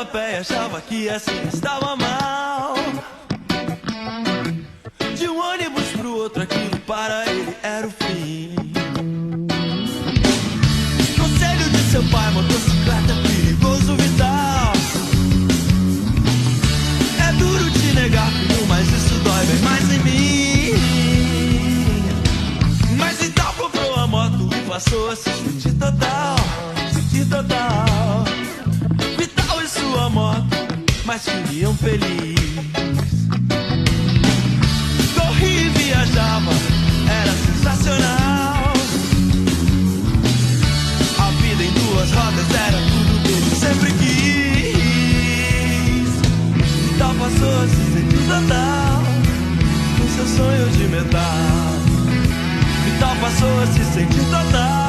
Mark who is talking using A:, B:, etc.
A: a pé e achava que assim estava mal. De um ônibus pro outro, aquilo para ele era o fim. Conselho de seu pai, motocicleta perigoso, vital. É duro te negar, filho, mas isso dói bem mais em mim. Mas então comprou a moto e passou a se sentir total. Sentir total. Vital e sua moto, mas viviam feliz. Corria e viajava, era sensacional. A vida em duas rodas era tudo que ele sempre quis. Vital passou a se sentir total, com seu sonho de metal. Vital passou a se sentir total.